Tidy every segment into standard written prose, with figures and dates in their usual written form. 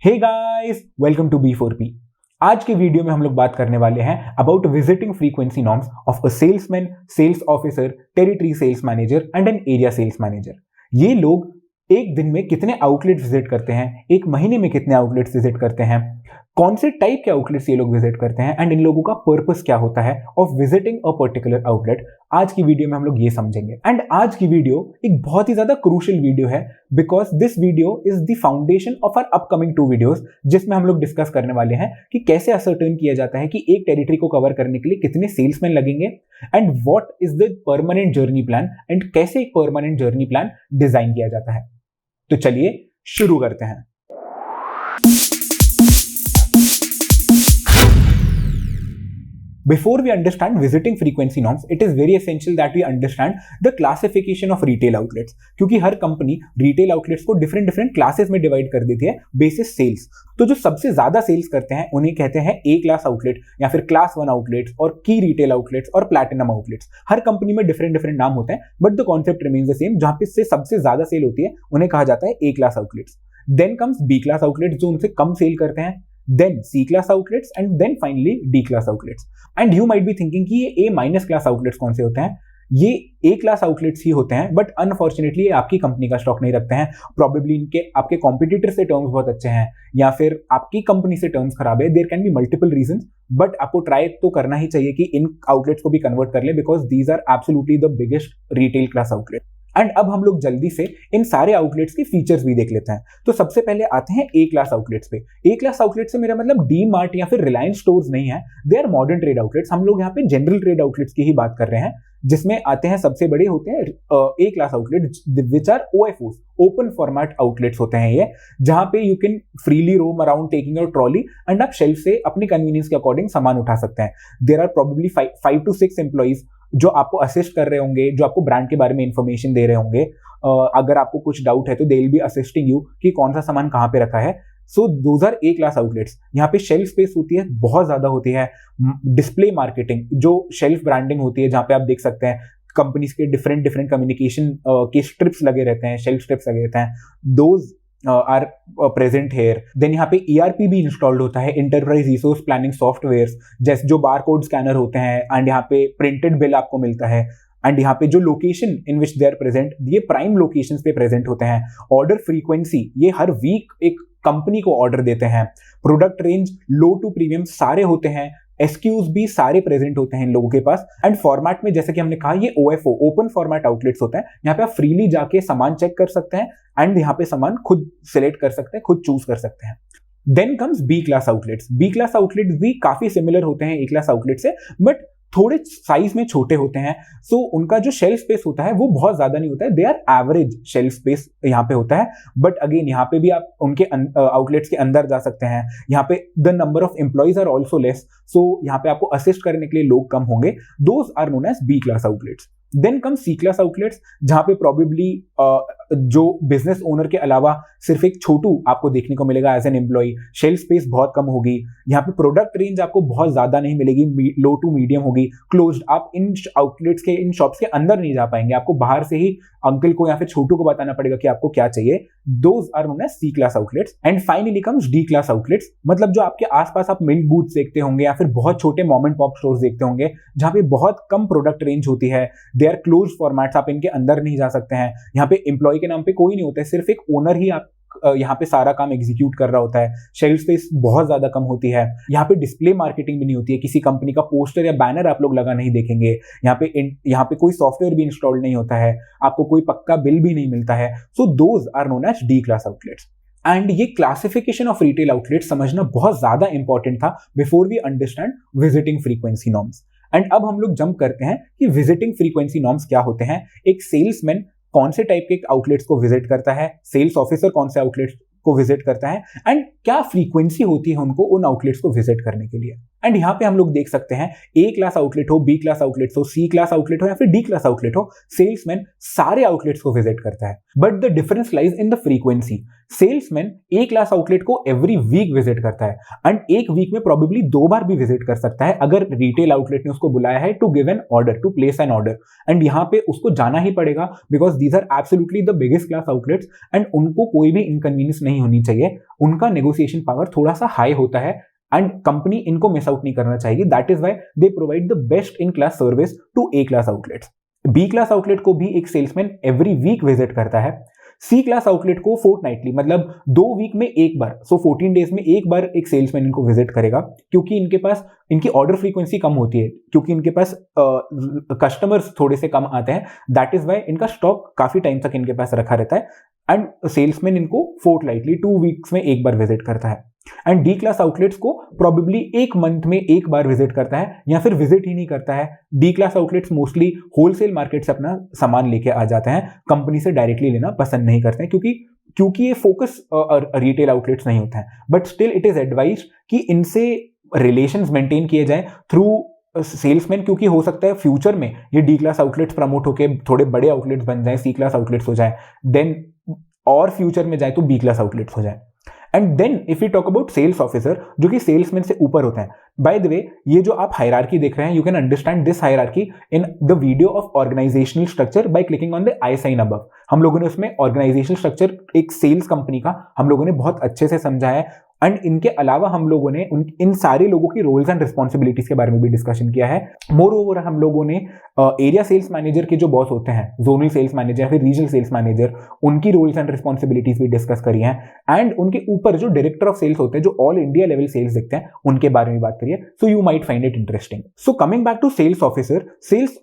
Hey guys, welcome to B4P। आज के video में हम लोग बात करने वाले हैं about visiting frequency norms of a salesman, sales officer, territory sales manager and an area sales manager. ये लोग एक दिन में कितने आउटलेट्स विजिट करते हैं, एक महीने में कितने आउटलेट्स विजिट करते हैं, कौन से टाइप के आउटलेट्स ये लोग विजिट करते हैं एंड इन लोगों का पर्पस क्या होता है of visiting a particular outlet. आज की वीडियो में हम लोग ये समझेंगे। एंड आज की वीडियो एक बहुत ही ज्यादा क्रूशियल वीडियो है because this video is the foundation of our upcoming 2 videos, जिसमें हम लोग डिस्कस करने वाले हैं कि कैसे असर्टेन किया जाता है कि एक टेरिटरी को कवर करने के लिए कितने सेल्समैन लगेंगे and what is the permanent journey plan and कैसे एक परमानेंट जर्नी प्लान डिजाइन किया जाता है। तो चलिए शुरू करते हैं। Before we understand visiting frequency norms, it is very essential that we understand the classification of retail outlets, क्योंकि हर कंपनी रिटेल आउटलेट्स को डिफरेंट क्लासेस में डिवाइड कर देती है बेसिस सेल्स। तो जो सबसे ज्यादा सेल्स करते हैं उन्हें कहते हैं ए क्लास आउटलेट या फिर क्लास 1 आउटलेट्स और की रिटेल आउटलेट्स और प्लैटिनम आउटलेट्स। हर कंपनी में डिफरेंट नाम होते हैं but the concept remains the same. जहां पे से सबसे ज्यादा सेल होती है उन्हें कहा जाता है A class outlets. Then comes B class outlets जो उनसे कम सेल करते हैं, then C class outlets and then finally D class outlets. And you might be thinking कि ये A minus class outlets कौन से होते हैं? ये A class outlets ही होते हैं बट अनफॉर्चुनेटली आपकी कंपनी का स्टॉक नहीं रखते हैं। प्रॉबेबली इनके आपके कॉम्पिटिटर से टर्म्स बहुत अच्छे हैं या फिर आपकी कंपनी से टर्म्स खराब है। There can be multiple reasons but आपको ट्राई तो करना ही चाहिए कि इन आउटलेट्स को भी कन्वर्ट कर ले because these are absolutely the biggest retail class outlet. And अब हम लोग जल्दी से इन सारे आउटलेट्स के फीचर्स भी देख लेते हैं। तो सबसे पहले आते हैं ए क्लास आउटलेट्स पे। ए क्लास आउटलेट से मेरा मतलब डी मार्ट या फिर रिलायंस स्टोर्स नहीं है, they are modern trade outlets. हम लोग यहाँ पे जनरल ट्रेड आउटलेट्स की ही बात कर रहे हैं, जिसमें आते हैं सबसे बड़े होते हैं A class outlet which are OFOs, open format outlets होते हैं ये, जहां पे you can freely roam around taking your trolley and आप शेल्फ से अपनी कन्वीनियंस के अकॉर्डिंग सामान उठा सकते हैं। There are probably 5 to 6 employees जो आपको असिस्ट कर रहे होंगे, जो आपको ब्रांड के बारे में इंफॉर्मेशन दे रहे होंगे। अगर आपको कुछ डाउट है तो they will be assisting you कि कौन सा सामान कहाँ पे रखा है। So those are A class outlets. यहाँ पे शेल्फ स्पेस होती है, बहुत ज्यादा होती है। डिस्प्ले मार्केटिंग, जो शेल्फ ब्रांडिंग होती है, जहाँ पे आप देख सकते हैं कंपनीज के डिफरेंट कम्युनिकेशन के स्ट्रिप्स लगे रहते हैं, शेल्फ स्ट्रिप्स लगे रहते हैं, those are present here. Then यहाँ पे ERP भी इंस्टॉल्ड होता है, इंटरप्राइज रिसोर्स प्लानिंग सॉफ्टवेयर, जैसे जो बार कोड स्कैनर होते हैं एंड यहाँ पे प्रिंटेड बिल आपको मिलता है। एंड यहाँ पे जो location in which they are present, ये प्राइम लोकेशंस पे प्रेजेंट होते हैं। ऑर्डर फ्रीक्वेंसी, ये हर वीक एक कंपनी को ऑर्डर देते हैं। Product range low to premium सारे होते हैं। SKUs भी सारे प्रेजेंट होते हैं इन लोगों के पास। एंड फॉर्मेट में जैसे कि हमने कहा ये OFO, ओपन फॉर्मेट आउटलेट्स होते हैं। यहाँ पे आप फ्रीली जाके सामान चेक कर सकते हैं एंड यहाँ पे सामान खुद सिलेक्ट कर सकते हैं, खुद चूज कर सकते हैं। Then comes B class outlets. B class outlets भी काफी सिमिलर होते हैं ए क्लास आउटलेट से बट थोड़े साइज में छोटे होते हैं। सो उनका जो शेल्फ स्पेस होता है वो बहुत ज्यादा नहीं होता है, they are average shelf space यहाँ पे होता है। बट अगेन यहाँ पे भी आप उनके आउटलेट्स के अंदर जा सकते हैं। यहाँ पे the number of employees are also less, so यहाँ पे आपको असिस्ट करने के लिए लोग कम होंगे। Those are known as B class outlets. Then come C class outlets, जहां पे प्रॉबेबली जो बिजनेस ओनर के अलावा सिर्फ एक छोटू आपको देखने को मिलेगा as an employ. Shelf space बहुत कम होगी, यहाँ पे प्रोडक्ट रेंज आपको बहुत ज्यादा नहीं मिलेगी, लो टू मीडियम होगी, क्लोज्ड। आप इन आउटलेट्स के, इन शॉप्स के अंदर नहीं जा पाएंगे, आपको बाहर से ही अंकल को या फिर छोटू को बताना पड़ेगा कि आपको क्या चाहिए। Those are known as C class outlets. And finally comes D class outlets, मतलब जो आपके आसपास आप मिल्क बूथ्स देखते होंगे या फिर बहुत छोटे मॉम एंड पॉप स्टोर्स देखते होंगे, जहां पे बहुत कम प्रोडक्ट रेंज होती है। दे आर क्लोज फॉर्मेट्स, आप इनके अंदर नहीं जा सकते हैं। यहाँ पे एम्प्लॉय के नाम पे कोई नहीं होता है, सिर्फ एक ओनर ही आप यहाँ पे सारा काम एग्जीक्यूट कर रहा होता है। शेल्फ स्पेस बहुत ज्यादा कम होती है। यहाँ पे डिस्प्ले मार्केटिंग भी नहीं होती है, किसी कंपनी का पोस्टर या बैनर आप लोग लगा नहीं देखेंगे। यहाँ पे कोई सॉफ्टवेयर भी इंस्टॉल नहीं होता है, आपको कोई पक्का बिल भी नहीं मिलता है। So those are known as D class outlets. And ये क्लासिफिकेशन ऑफ रिटेल आउटलेट्स समझना बहुत ज्यादा इंपॉर्टेंट था before we understand visiting frequency norms. And अब हम लोग जंप करते हैं कि विजिटिंग फ्रीक्वेंसी नॉर्म्स क्या होते हैं, एक सेल्समैन कौन से टाइप के आउटलेट्स को विजिट करता है, सेल्स ऑफिसर कौन से आउटलेट्स को विजिट करता है एंड क्या फ्रीक्वेंसी होती है उनको उन आउटलेट्स को विजिट करने के लिए। एंड यहाँ पे हम लोग देख सकते हैं ए क्लास आउटलेट हो, बी क्लास आउटलेट हो, सी क्लास आउटलेट हो या फिर डी क्लास आउटलेट हो, सेल्समैन सारे आउटलेट्स को विजिट करता है। But the difference lies in the frequency. Salesman A class outlet को एवरी वीक विजिट करता है एंड एक वीक में प्रोबेबली 2 बार भी विजिट कर सकता है अगर रिटेल आउटलेट ने उसको बुलाया है to give an order, to place an order. And यहाँ पे उसको जाना ही पड़ेगा because these are absolutely the biggest class outlets and उनको कोई भी इनकन्वीनियंस नहीं होनी चाहिए। उनका नेगोशिएशन पावर थोड़ा सा हाई होता है एंड कंपनी इनको मिस आउट नहीं करना चाहिए। That is why they provide the best in class service to A class outlets. B class outlet को भी एक सेल्समैन एवरी वीक विजिट करता है। सी क्लास आउटलेट को फोर्टनाइटली, मतलब 2 वीक में एक बार, सो 14 डेज में एक बार एक सेल्समैन इनको विजिट करेगा क्योंकि इनके पास इनकी ऑर्डर फ्रीक्वेंसी कम होती है, क्योंकि इनके पास कस्टमर्स थोड़े से कम आते हैं। दैट इज वाई इनका स्टॉक काफी टाइम तक इनके पास रखा रहता है एंड सेल्समैन इनको फोर्टनाइटली 2 वीक्स में एक बार विजिट करता है। एंड डी क्लास आउटलेट्स को प्रोबेबली एक मंथ में एक बार विजिट करता है या फिर विजिट ही नहीं करता है। D class outlets mostly wholesale market से अपना सामान लेके आ जाते हैं, कंपनी से डायरेक्टली लेना पसंद नहीं करते हैं क्योंकि ये फोकस रिटेल आउटलेट्स नहीं होता है। But still it is advise कि इनसे रिलेशंस मेंटेन किए जाए थ्रू सेल्समैन, क्योंकि हो सकता है फ्यूचर में ये डी क्लास आउटलेट्स प्रमोट होकर थोड़े बड़े आउटलेट्स बन जाए, सी क्लास आउटलेट्स हो जाए, देन और फ्यूचर में जाए तो बी क्लास आउटलेट्स हो जाए। And then if you talk about sales officer, जो कि सेल्समैन से ऊपर होते हैं। बाय द वे, ये जो आप हायरार्की देख रहे हैं, you can understand this hierarchy in the video of organisational structure by clicking on the I sign above. हम लोगों ने उसमें ऑर्गेनाइजेशनल स्ट्रक्चर एक सेल्स कंपनी का हम लोगों ने बहुत अच्छे से समझा है एंड इनके अलावा हम लोगों ने इन सारे लोगों की रोल्स एंड रिस्पॉन्सिबिलिटीज के बारे में भी डिस्कशन किया है। मोर ओवर हम लोगों ने एरिया सेल्स मैनेजर के जो बॉस होते हैं, जोनल सेल्स मैनेजर या फिर रीजनल सेल्स मैनेजर, उनकी रोल्स एंड रिस्पॉन्सिबिलिटीज भी डिस्कस करी हैं एंड उनके ऊपर जो डायरेक्टर ऑफ सेल्स होते हैं, जो ऑल इंडिया लेवल सेल्स देखते हैं, उनके बारे में बात करिए। So you might find it interesting. So coming back to sales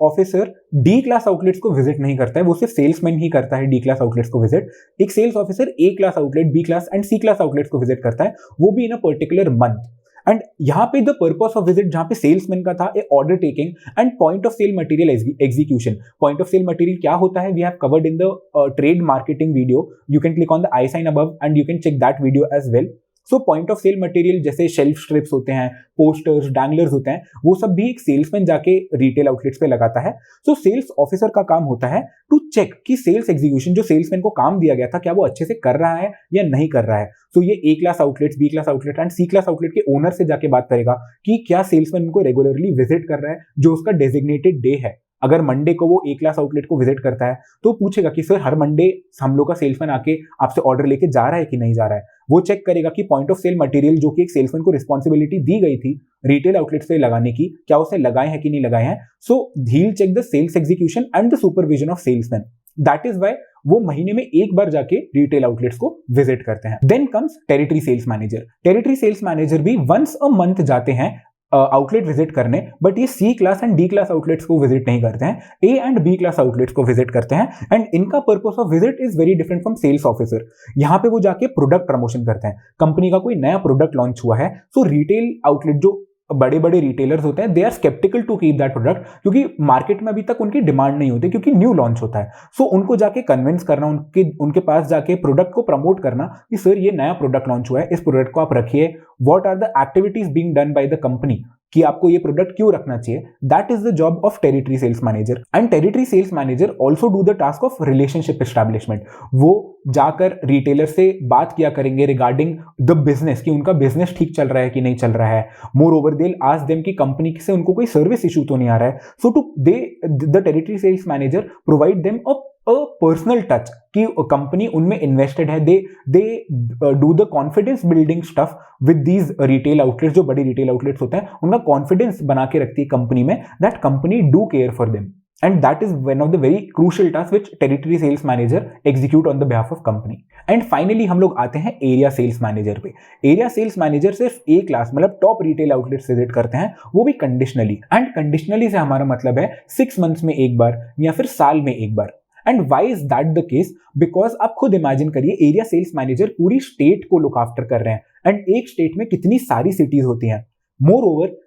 officer D class outlets को विजिट नहीं करता है, वो सिर्फ सेल्समैन ही करता है डी क्लास आउटलेट्स को विजिट। एक sales officer A class outlet, B class and C class outlets को विजिट करता है, वो भी in a particular month. And यहाँ पे द पर्पस ऑफ विजिट, जहां पे सेल्समैन का था, A order taking and point of sale material execution. Point of sale material क्या होता है, we have covered in the trade marketing video. You can click on the I sign above and you can check that video as well. So point of sale material जैसे shelf strips होते हैं, posters, danglers होते हैं, वो सब भी एक salesman जाके रिटेल आउटलेट्स पे लगाता है। सो सेल्स ऑफिसर का काम होता है टू चेक कि सेल्स एग्जीक्यूशन, जो सेल्समैन को काम दिया गया था, क्या वो अच्छे से कर रहा है या नहीं कर रहा है। सो ये A class outlets, B class outlet and C class outlet के ओनर से जाके बात करेगा कि क्या सेल्समैन उनको रेगुलरली विजिट कर रहा है जो उसका डेजिग्नेटेड डे है। अगर मंडे को वो ए क्लास आउटलेट को विजिट करता है तो पूछेगा कि सर हर मंडे हम लोग का सेल्समैन आके आपसे ऑर्डर लेके जा रहा है कि नहीं जा रहा है। वो चेक करेगा कि पॉइंट ऑफ सेल मटेरियल जो कि एक सेल्समैन को रिस्पॉन्सिबिलिटी दी गई थी रिटेल आउटलेट्स पे लगाने की, क्या उसे लगाए हैं कि नहीं लगाए हैं। So he will check the sales execution and the supervision of salesman. That is why वो महीने में एक बार जाके रिटेल आउटलेट्स को विजिट करते हैं। Then comes territory sales manager. Territory sales manager भी वंस अ मंथ जाते हैं आउटलेट विजिट करने, बट ये C class and D class outlets को विजिट नहीं करते हैं, A and B class outlets को विजिट करते हैं। एंड इनका purpose of visit is very different from sales officer. यहाँ पे वो जाके प्रोडक्ट प्रमोशन करते हैं, कंपनी का कोई नया प्रोडक्ट लॉन्च हुआ है। सो रिटेल आउटलेट जो बड़े बड़े रिटेलर्स होते हैं, they are sceptical to keep that product, क्योंकि मार्केट में अभी तक उनकी डिमांड नहीं होती, क्योंकि न्यू लॉन्च होता है। सो उनको जाके कन्विंस करना, उनके पास जाके प्रोडक्ट को प्रमोट करना कि सर ये नया प्रोडक्ट लॉन्च हुआ है, इस प्रोडक्ट को आप रखिए, what are the activities being done by the company, कि आपको ये प्रोडक्ट क्यों रखना चाहिए। That is the job of territory sales manager. And territory sales manager also do the task of relationship establishment. वो जाकर रिटेलर से बात किया करेंगे रिगार्डिंग द बिजनेस, कि उनका बिजनेस ठीक चल रहा है कि नहीं चल रहा है। More over they ask them कि कंपनी से उनको कोई सर्विस इशू तो नहीं आ रहा है। So to the territory sales manager provide them a personal touch कि कंपनी उनमें इन्वेस्टेड है। They do the confidence building stuff with these retail outlets. जो बड़ी रिटेल आउटलेट्स होते हैं उनका कॉन्फिडेंस बना के रखती है कंपनी में, that company do care for them. And that is one of the very crucial tasks which territory sales manager execute on the behalf of company. And finally हम लोग आते हैं एरिया सेल्स मैनेजर पे। Area sales manager सिर्फ ए class, मतलब top retail outlets visit करते हैं, वो भी कंडीशनली। एंड कंडीशनली से हमारा मतलब है 6 मंथ्स में एक बार या फिर साल में एक बार। And why is that the case? Because आप खुद इमेजिन करिए, एरिया सेल्स मैनेजर पूरी स्टेट को लुक आफ्टर कर रहे हैं, एंड एक स्टेट में कितनी सारी सिटीज होती हैं। मोर ओवर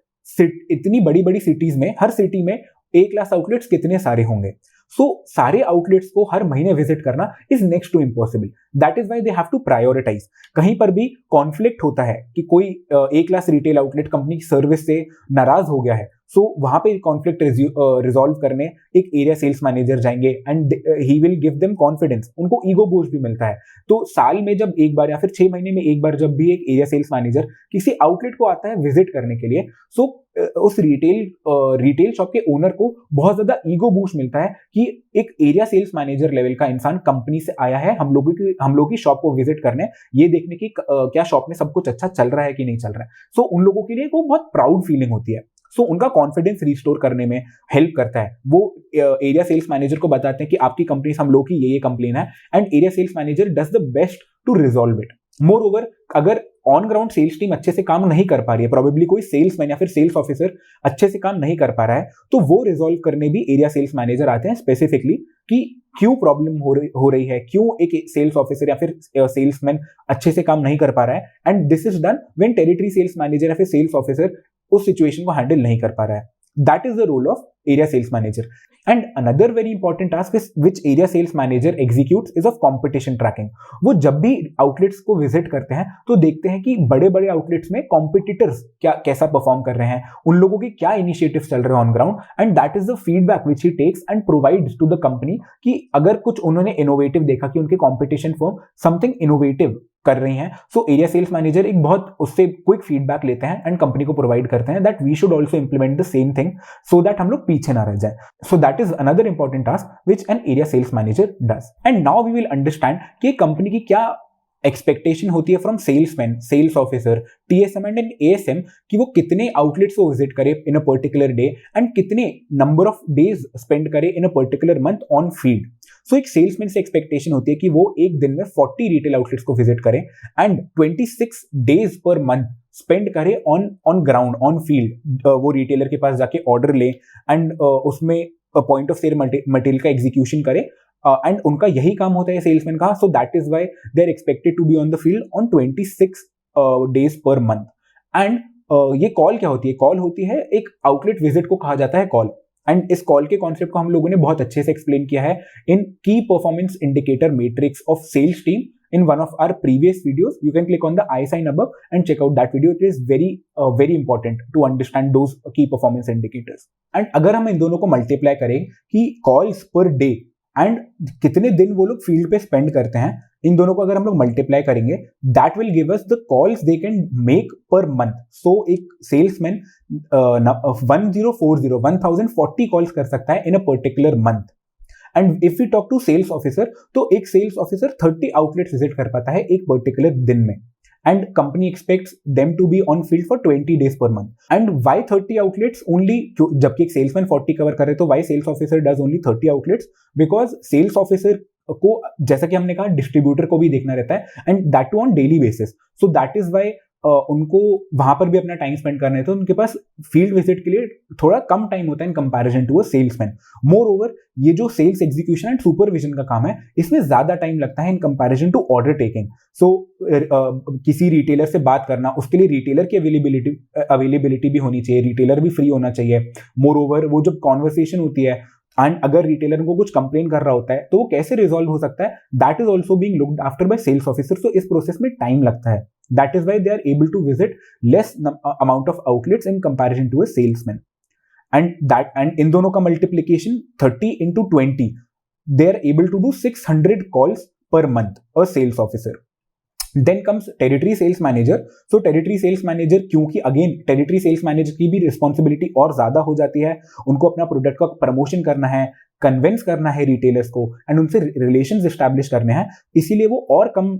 इतनी बड़ी बड़ी सिटीज में, हर सिटी में ए क्लास आउटलेट्स कितने सारे होंगे। सो सारे आउटलेट्स को हर महीने विजिट करना is next to impossible. That is why they have to prioritise. कहीं पर भी कॉन्फ्लिक्ट होता है कि कोई A class retail outlet company की सर्विस से नाराज हो गया है, सो वहां पे कॉन्फ्लिक्ट रिजॉल्व करने एक एरिया सेल्स मैनेजर जाएंगे and he will give them confidence. उनको ईगो बूस्ट भी मिलता है. तो साल में जब एक बार या फिर 6 महीने में एक बार जब भी एक एरिया सेल्स मैनेजर किसी आउटलेट को आता है विजिट करने के लिए, सो उस रिटेल शॉप के ओनर को बहुत ज्यादा ईगो बूस्ट मिलता है कि एक एरिया सेल्स मैनेजर लेवल का इंसान कंपनी से आया है हम लोगों की शॉप को विजिट करने, ये देखने की क्या शॉप में सब कुछ अच्छा चल रहा है कि नहीं चल रहा है. सो उन लोगों के लिए वो बहुत प्राउड फीलिंग होती है. सो उनका कॉन्फिडेंस रिस्टोर करने में हेल्प करता है. वो एरिया सेल्स मैनेजर को बताते हैं कि आपकी कंपनी से हम लोग की ये कंप्लेन है and area sales manager does the best to resolve it. Moreover, अगर ऑन ग्राउंड सेल्स टीम अच्छे से काम नहीं कर पा रही है, प्रोबेबली कोई सेल्समैन या फिर सेल्स ऑफिसर अच्छे से काम नहीं कर पा रहा है, तो वो रिजॉल्व करने भी एरिया सेल्स मैनेजर आते हैं स्पेसिफिकली कि क्यों प्रॉब्लम हो रही है, क्यों एक सेल्स ऑफिसर या फिर सेल्समैन अच्छे से काम नहीं कर पा रहा है. And this is done when territory sales manager या फिर सेल्स ऑफिसर उस सिचुएशन को हैंडल नहीं कर पा रहा है. That is the role of area sales manager. And another very important task is which area sales manager executes is of competition tracking. वो जब भी outlets को visit करते हैं तो देखते हैं कि बड़े बड़े outlets में competitors कैसा perform कर रहे हैं, उन लोगों के क्या initiatives चल रहे हैं on ground, and that is the feedback which he takes and provides to the company कि अगर कुछ उन्होंने innovative देखा कि उनके competition firm something innovative कर रही हैं, सो एरिया सेल्स मैनेजर एक बहुत उससे क्विक फीडबैक लेते हैं एंड कंपनी को प्रोवाइड करते हैं that we should also implement the same thing so that हम लोग पीछे ना रह जाए. So that is another important task which an area sales manager does. And now we will understand कि कंपनी की क्या एक्सपेक्टेशन होती है from salesman, sales officer, TSM and ASM कि वो कितने आउटलेट्स को विजिट करे in a particular day and कितने नंबर ऑफ डेज स्पेंड करे in a particular month on field. So एक सेल्समैन से एक्सपेक्टेशन होती है कि वो एक दिन में 40 रिटेल आउटलेट्स को विजिट करे and 26 days per month spend करे ऑन ग्राउंड, ऑन फील्ड. वो रिटेलर के पास जाके ऑर्डर ले एंड उसमें पॉइंट ऑफ सेल मटेरियल का एग्जीक्यूशन करे एंड उनका यही काम होता है सेल्समैन का. So that is why they are expected to be on the field on 26 days per month. And ये कॉल क्या होती है? कॉल होती है एक आउटलेट विजिट को कहा जाता है कॉल. एंड इस कॉल के कॉन्सेप्ट को हम लोगों ने बहुत अच्छे से एक्सप्लेन किया है इन की performance indicator metrics of sales team in one of our previous videos. You can click on the I sign above and check out that video. It is very important to understand those key performance indicators. And अगर हम इन दोनों को multiply करें कि calls per day and कितने दिन वो लोग फील्ड पे स्पेंड करते हैं, इन दोनों को अगर हम लोग मल्टीप्लाई करेंगे that will give us the calls they can make per month. So एक सेल्समैन 1040 कॉल्स कर सकता है in a particular month. And if we talk to sales officer, तो एक सेल्स ऑफिसर 30 आउटलेट्स विजिट कर पाता है एक पर्टिकुलर दिन में. And company expects them to be on field for 20 days per month. And why 30 outlets only? जबकि एक सेल्समैन 40 कवर करे तो why sales officer does only 30 outlets? Because sales officer को, जैसा कि हमने कहा, डिस्ट्रीब्यूटर को भी देखना रहता है and that too on daily basis. So that is why उनको वहां पर भी अपना टाइम स्पेंड करना है, तो उनके पास फील्ड विजिट के लिए थोड़ा कम टाइम होता है in comparison to a salesman. Moreover, ये जो सेल्स एग्जीक्यूशन एंड सुपरविजन का काम है, इसमें ज्यादा टाइम लगता है in comparison to order taking. So किसी रिटेलर से बात करना, उसके लिए रिटेलर की अवेलेबिलिटी भी होनी चाहिए, रिटेलर भी फ्री होना चाहिए. मोर ओवर, वो जब कॉन्वर्सेशन होती है एंड अगर रिटेलर को कुछ कंप्लेन कर रहा होता है तो वो कैसे रिजॉल्व हो सकता है, that is also being looked after by sales officer. So इस प्रोसेस में टाइम लगता है. That is why they are able to visit less amount of outlets in comparison to a salesman. And in दोनों का multiplication 30 into 20, they are able to do 600 calls per month, a sales officer. Then comes territory sales manager. So territory sales manager, क्योंकि again territory sales manager की भी responsibility और ज्यादा हो जाती है, उनको अपना प्रोडक्ट का प्रमोशन करना है, कन्विंस करना है रिटेलर्स को एंड उनसे रिलेशंस एस्टैब्लिश करने हैं, इसीलिए वो और कम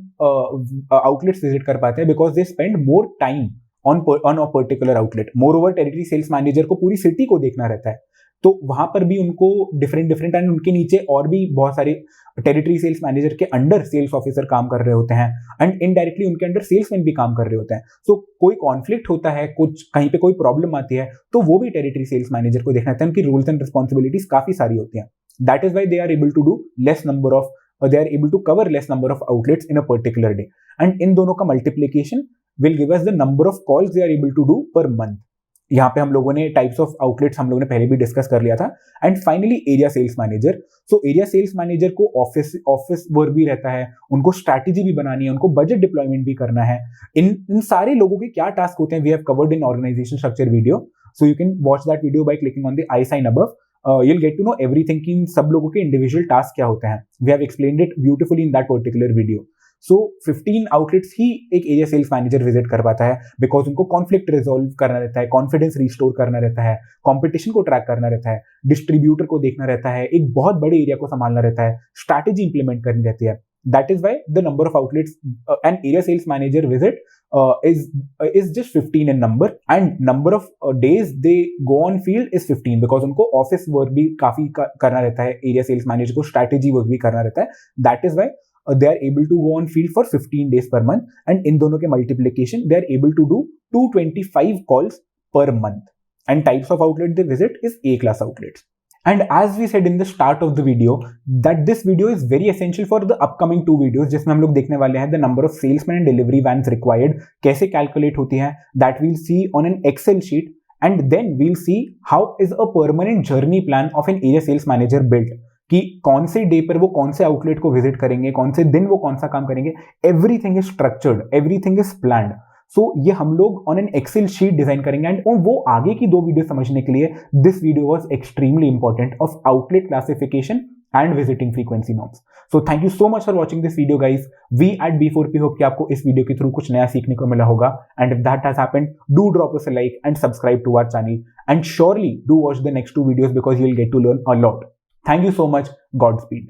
आउटलेट्स विजिट कर पाते हैं because they spend more time on a particular outlet. Moreover, territory sales manager को पूरी सिटी को देखना रहता है, तो वहां पर भी उनको डिफरेंट एंड उनके नीचे और भी बहुत सारे टेरिटरी सेल्स मैनेजर के अंडर सेल्स ऑफिसर काम कर रहे होते हैं एंड इनडायरेक्टली उनके अंडर सेल्समैन भी काम कर रहे होते हैं. सो कोई कॉन्फ्लिक्ट होता है, कुछ कहीं पे कोई प्रॉब्लम आती है, तो वो भी टेरिटरी सेल्स मैनेजर को देखना है. उनकी रूल्स एंड रिस्पॉन्सिबिलिटीज काफी सारी होती हैं. That is why they are able to do less number of they are able to cover less number of outlets in a particular day. And इन दोनों का multiplication will give us the number of calls they are able to do per month. यहाँ पे हम लोगों ने types of outlets हम लोगों ने पहले भी डिस्कस कर लिया था. And finally area sales manager. So area sales manager को ऑफिस वर्क भी रहता है, उनको स्ट्रैटेजी भी बनानी है, उनको बजट डिप्लॉयमेंट भी करना है. इन सारे लोगों के क्या टास्क होते हैं we have covered in organisation structure video. So you can watch that video by clicking on the I sign above. you'll get to know everything कि इन सब लोगों के इंडिविजुअल टास्क क्या होते हैं. We have explained it beautifully in that particular video. So 15 outlets ही एक area sales manager visit कर पाता है बिकॉज उनको कॉन्फ्लिक्ट रिजॉल्व करना रहता है, कॉन्फिडेंस रिस्टोर करना रहता है, कंपटीशन को ट्रैक करना रहता है, डिस्ट्रीब्यूटर को देखना रहता है, एक बहुत बड़े एरिया को संभालना रहता है, स्ट्रैटेजी इंप्लीमेंट करनी रहती है. That is why the number of outlets an area sales manager visit is just 15 in number, and number of days they go on field is 15 because उनको ऑफिस वर्क भी काफी करना रहता है, एरिया सेल्स मैनेजर को strategy work भी करना रहता है. That is why they are able to go on field for 15 days per month, and इन दोनों के multiplication they are able to do 225 calls per month. And types of outlet they visit is A class outlets. And as we said in the start of the video that this video is very essential for the upcoming 2 videos जिसमें हम लोग देखने वाले हैं the number of salesmen and delivery vans required, कैसे calculate होती हैं, that we'll see on an Excel sheet, and then we'll see how is a permanent journey plan of an area sales manager built, कि कौन से day पर वो कौन से आउटलेट को विजिट करेंगे, कौन से दिन वो कौन सा काम करेंगे. Everything is structured, everything is planned. So ये हम लोग on an Excel sheet design करेंगे, एंड वो आगे की 2 वीडियो समझने के लिए this video was extremely important of outlet classification and visiting frequency norms. So thank you so much for watching this video guys. We at B4P hope कि आपको इस वीडियो के थ्रू कुछ नया सीखने को मिला होगा, and if that has happened do drop us a like and subscribe to our channel, and surely do watch the next 2 videos because you will get to learn a lot. Thank you so much. Godspeed.